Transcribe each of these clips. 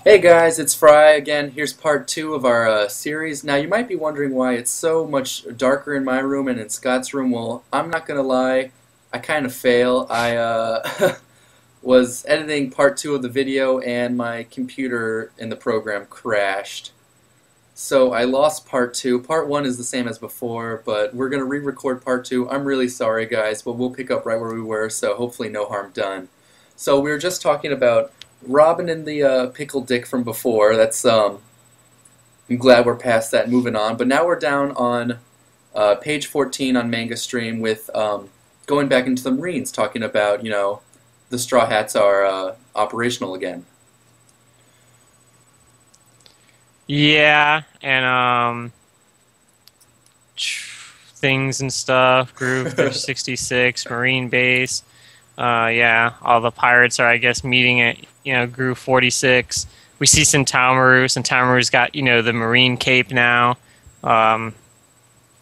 Hey guys, it's Fry again. Here's part two of our series. Now, you might be wondering why it's so much darker in my room and in Scott's room. Well, I'm not gonna lie, I kind of fail. I was editing part two of the video and my computer in the program crashed. So I lost part two. Part one is the same as before, but we're gonna re-record part two. I'm really sorry, guys, but we'll pick up right where we were, so hopefully no harm done. So we were just talking about Robin and the Pickle Dick from before. I'm glad we're past that, moving on. But now we're down on page 14 on Manga Stream with going back into the Marines, talking about the Straw Hats are operational again. Yeah, and things and stuff. Groove 66, Marine base. Yeah, all the pirates are, I guess, meeting at Groove 46. We see Centaumaru. Centaumaru's got the Marine cape now.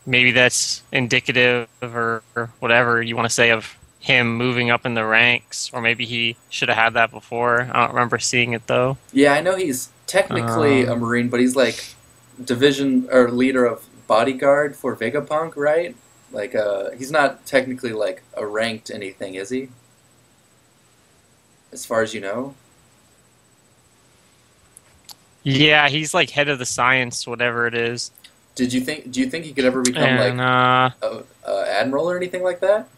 Maybe that's indicative or whatever you want to say of him moving up in the ranks, or maybe he should have had that before. I don't remember seeing it though. Yeah, I know he's technically a Marine, but he's like division or leader of bodyguard for Vegapunk, right? Like, he's not technically like a ranked anything, is he? As far as you know? Yeah, he's like head of the science, whatever it is. Do you think he could ever become like And a admiral or anything like that?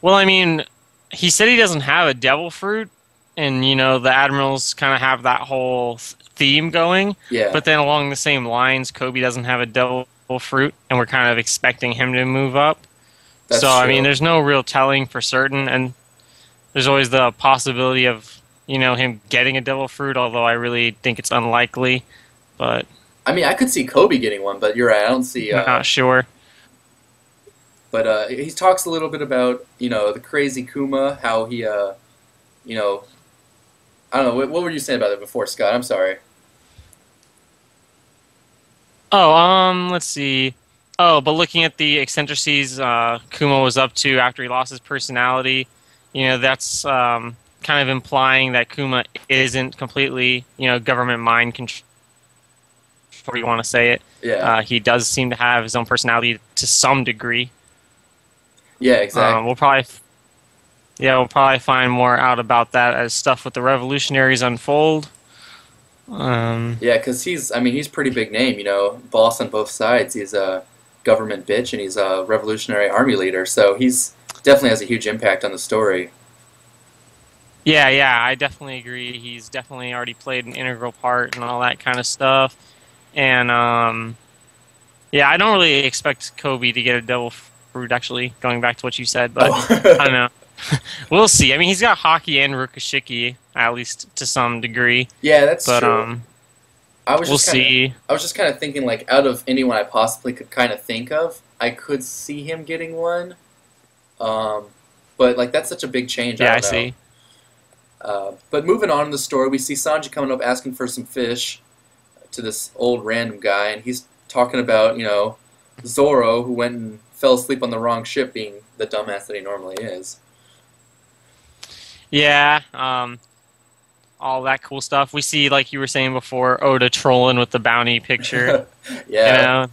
well, I mean, he said he doesn't have a devil fruit, and the admirals kind of have that whole theme going. Yeah, But then along the same lines, Kobe doesn't have a devil fruit, and we're kind of expecting him to move up. that's So I mean, true. there's no real telling for certain, and there's always the possibility of him getting a devil fruit, although I really think it's unlikely. But I mean, I could see Kobe getting one, but you're right. I don't see. I'm not sure. But he talks a little bit about the crazy Kuma, how he you know I don't know. What were you saying about it before, Scott? I'm sorry. Oh, let's see. Oh, but looking at the eccentricities Kuma was up to after he lost his personality, that's kind of implying that Kuma isn't completely, government mind control, however you want to say it. Yeah, He does seem to have his own personality to some degree. yeah, exactly. We'll probably find more out about that as stuff with the revolutionaries unfold. Yeah, because he's pretty big name. Boss on both sides. He's a government bitch, and he's a revolutionary army leader. So he's definitely has a huge impact on the story. Yeah, I definitely agree. He's definitely already played an integral part and all that kind of stuff. And yeah, I don't really expect Kobe to get a devil fruit. Actually, going back to what you said, but I don't Oh. know. We'll see. I mean, he's got hockey and Rukashiki, at least to some degree. Yeah, that's But true. I was we'll just kind of, see. I was just kind of thinking, like, out of anyone I possibly could kind of think of, I could see him getting one. Um, but like that's such a big change. I Yeah, I don't know. see. But moving on in the story, we see Sanji coming up asking for some fish to this old random guy, and he's talking about Zoro, who went and fell asleep on the wrong ship, being the dumbass that he normally is. Yeah, all that cool stuff. We see, like you were saying before, Oda trolling with the bounty picture. You Yeah, know,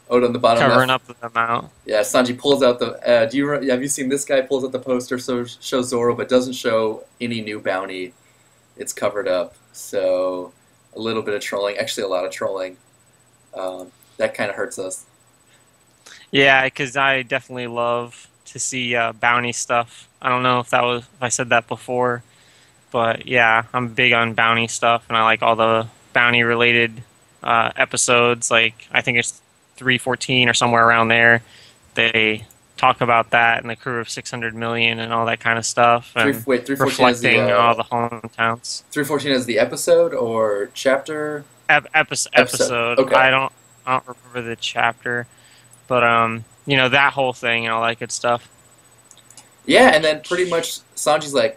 Oda on the bottom covering left. up the amount. Yeah, Sanji pulls out the. Have you seen this guy pulls out the poster shows Zoro, but doesn't show any new bounty. It's covered up, so a little bit of trolling. Actually, a lot of trolling. That kind of hurts us. Yeah, because I definitely love to see bounty stuff. I don't know if I said that before, but yeah, I'm big on bounty stuff, and I like all the bounty related episodes. Like I think it's 314 or somewhere around there. They talk about that and the crew of 600 million and all that kind of stuff, and 314 is reflecting all the hometowns. 314 is the episode or chapter? Episode. Episode. Okay. I don't remember the chapter, but that whole thing and all that good stuff. Yeah, and then pretty much Sanji's like,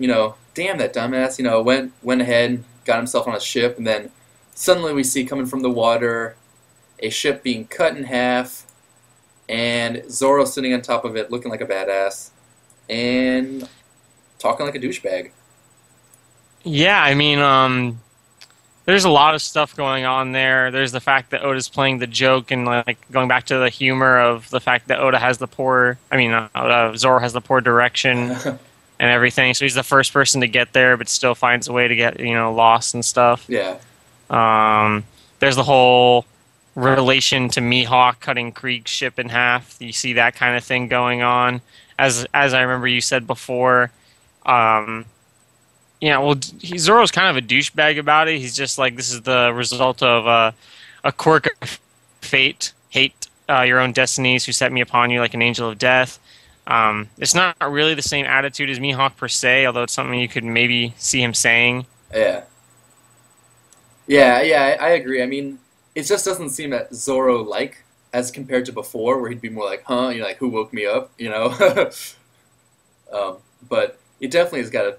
damn that dumbass, went ahead, got himself on a ship, and then suddenly we see coming from the water a ship being cut in half, and Zoro sitting on top of it, looking like a badass, and talking like a douchebag. Yeah, I mean, there's a lot of stuff going on there. There's the fact that Oda's playing the joke and like going back to the humor of the fact that Oda has the poor, I mean, Zoro has the poor direction and everything. So he's the first person to get there, but still finds a way to get lost and stuff. Yeah. There's the whole relation to Mihawk cutting Krieg's ship in half. You see that kind of thing going on. As I remember you said before, yeah, well, Zoro's kind of a douchebag about it. He's just like, this is the result of a quirk of fate. Hate your own destinies who set me upon you like an angel of death. It's not really the same attitude as Mihawk per se, although it's something you could maybe see him saying. Yeah. Yeah, I agree. I mean, it just doesn't seem that Zoro-like as compared to before, where he'd be more like, huh, like, who woke me up, But it definitely has got a,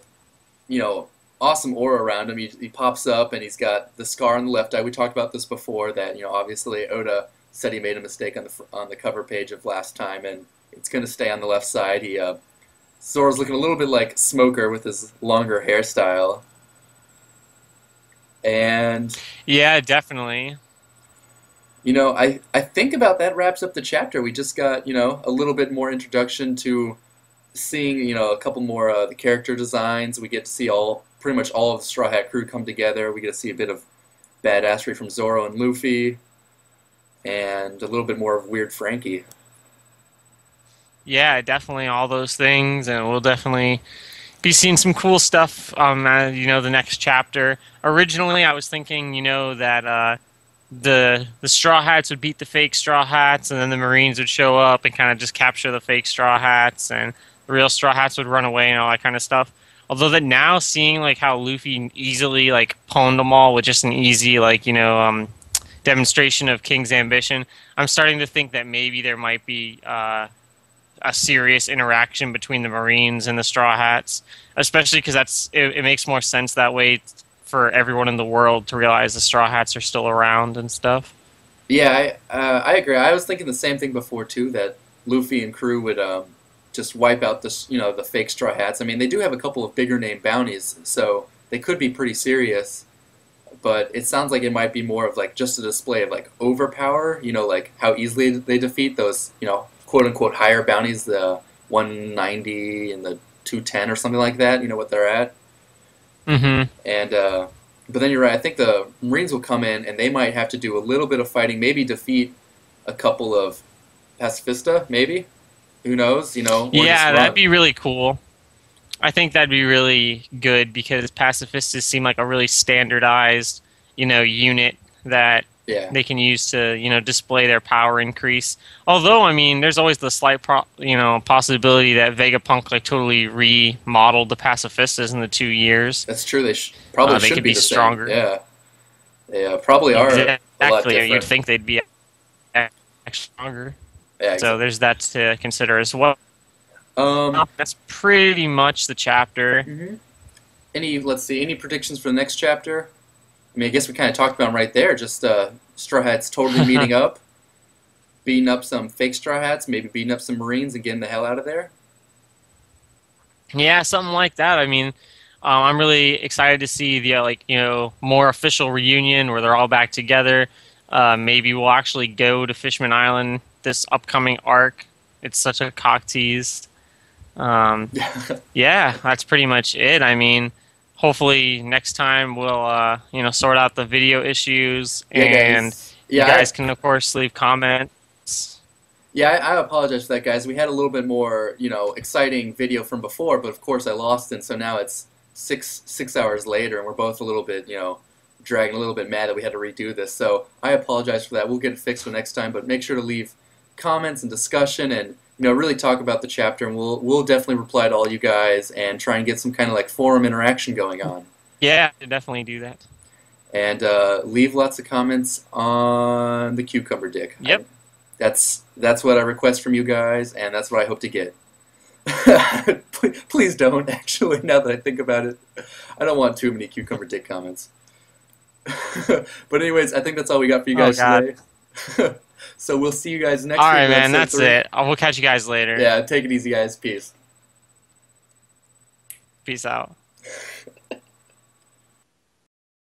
awesome aura around him. He pops up, and he's got the scar on the left eye. We talked about this before, that, obviously Oda said he made a mistake on the cover page of last time, and it's going to stay on the left side. Zoro's looking a little bit like Smoker with his longer hairstyle. And yeah, definitely. I think about that wraps up the chapter. We just got, a little bit more introduction to seeing, a couple more of the character designs. We get to see pretty much all of the Straw Hat crew come together. We get to see a bit of badassery from Zoro and Luffy, and a little bit more of Weird Frankie. Yeah, definitely all those things, and we'll definitely be seeing some cool stuff, the next chapter. Originally, I was thinking, that the Straw Hats would beat the fake Straw Hats, and then the Marines would show up and kind of just capture the fake Straw Hats, and the real Straw Hats would run away and all that kind of stuff. Although that now, seeing like how Luffy easily like pwned them all with just an easy demonstration of King's ambition, I'm starting to think that maybe there might be a serious interaction between the Marines and the Straw Hats, especially because it makes more sense that way for everyone in the world to realize the Straw Hats are still around and stuff. Yeah, I agree. I was thinking the same thing before too, that Luffy and crew would just wipe out the fake Straw Hats. I mean, they do have a couple of bigger name bounties, so they could be pretty serious. But it sounds like it might be more of like just a display of like overpower. Like how easily they defeat those quote unquote higher bounties, the 190 and the 210 or something like that. What they're at. Mm-hmm. And but then you're right. I think the Marines will come in, and they might have to do a little bit of fighting, maybe defeat a couple of Pacifista, maybe. Who knows? Yeah, that'd be really cool. I think that'd be really good because Pacifistas seem like a really standardized, unit that they can use to, display their power increase. Although, I mean, there's always the slight, possibility that Vegapunk like totally remodeled the Pacifistas in the 2 years. That's true. They probably they should could be be stronger. Same. Yeah, they probably are a lot different. You'd think they'd be stronger. Yeah, exactly. So there's that to consider as well. That's pretty much the chapter. Mm-hmm. Let's see, any predictions for the next chapter? I mean, I guess we kind of talked about them right there. Just Straw Hats totally meeting up, beating up some fake Straw Hats, maybe beating up some Marines and getting the hell out of there. Yeah, something like that. I mean, I'm really excited to see the more official reunion where they're all back together. Maybe we'll actually go to Fishman Island this upcoming arc. It's such a cock tease. Yeah, that's pretty much it. I mean, hopefully next time we'll sort out the video issues, and you guys can of course leave comments. Yeah, I apologize for that, guys. We had a little bit more exciting video from before, but of course I lost it, so now it's six hours later, and we're both a little bit dragging, a little bit mad that we had to redo this. So I apologize for that. We'll get it fixed for next time, but make sure to leave comments and discussion, and really talk about the chapter, and we'll definitely reply to all you guys and try and get some kind of like forum interaction going on. Yeah, definitely do that. And leave lots of comments on the Cucumber Dick. Yep. That's what I request from you guys, and that's what I hope to get. Please don't, actually, now that I think about it. I don't want too many Cucumber Dick comments. But anyways, I think that's all we got for you guys today. So we'll see you guys next week. All right, man, that's it. We'll catch you guys later. Yeah, take it easy, guys. Peace. Peace out.